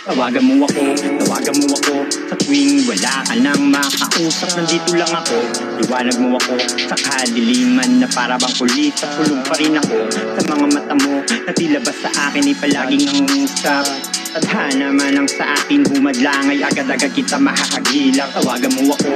Tawagan mo ako sa tuwing wala ka nang makausap. Nandito lang ako, liwanag mo ako sa kadiliman na para bang kulita. Kulong pa rin ako sa mga mata mo na tila ba sa akin ay palaging nangungusap. Tadhana man ang sa atin humadlangay, agad-agad kita mahahagilap. Tawagan mo ako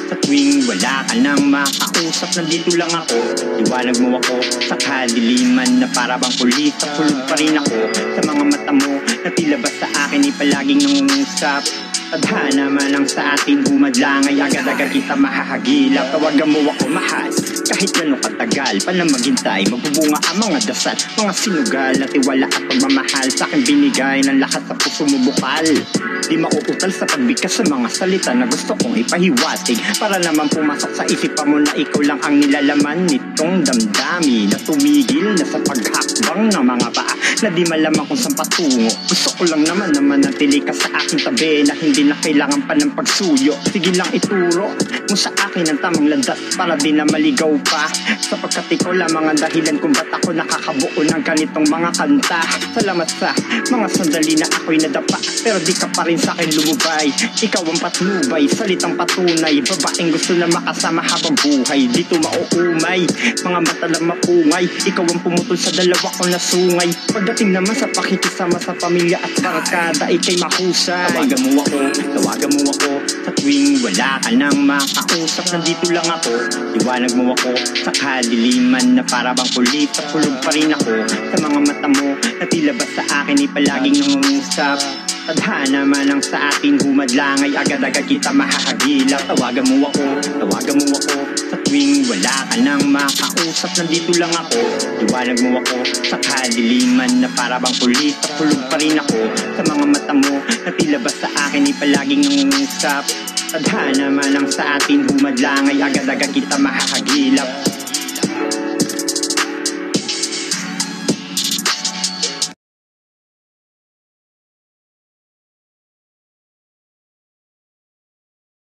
sa tuwing wala ka nang makausap. Nandito lang ako, liwanag mo ako sa kadiliman na para bang kulita. Kulong pa rin ako sa mga mata mo na tila ba sa akin ay palaging nangungusap. Tadhana man ang sa atin humadlangay, agad-agad kita mahahagilap. Tawagan mo ako mahal, kahit gano'ng katagal pa na maghintay. Magbubunga ang mga dasal, mga sinugal na tiwala at pagmamahal. Sa akin binigay ng lahat sa puso mo bukal. Di mauutal sa pagbigkas sa mga salita na gusto kong ipahiwatig, para naman pumasok sa isipan mo na ikaw lang ang nilalaman nitong damdami na tumigil na sa paghakbang ng mga paa na di malaman kung saan patungo. Gusto ko lang naman manatili ka sa aking tabi na hindi na kailangan pa ng pagsuyo. Sige lang ituro mo sa akin ang tamang landas para di na maligaw pa, sapagkat ikaw lamang ang dahilan kung ba't ako nakakabuo ng ganitong mga kanta. Salamat sa mga sandali na ako'y nadapa, pero di ka pa rin sa akin lumubay. Ikaw ang patnubay, salitang patunay, babaeng gusto na makasama habang buhay. Dito mauumay, mga mata lang mapungay. Ikaw ang pumutol sa dalawa kong nasungay. Pagdating naman sa pakikisama sa pamilya at barkada, ika'y mahusay. Tawagan mo ako sa tuwing wala ka nang makausap. Nandito lang ako, liwanag mo ako sa kadiliman na para bang kulita. Kulog pa rin ako sa mga mata mo na tila ba sa akin ay palaging nangungusap. Tadhana man ang sa atin humadlangay, agad-agad kita mahahagilap. Tawagan mo ako sa tuwing wala ka nang makausap. Nandito lang ako, liwanag mo ako sa kadiliman na para bang kulita. Kulog pa rin ako sa mga mata mo na tila ba sa akin ay palaging nangungusap. Tadhana man ang sa atin humadlangay, agad-agad kita mahahagilap.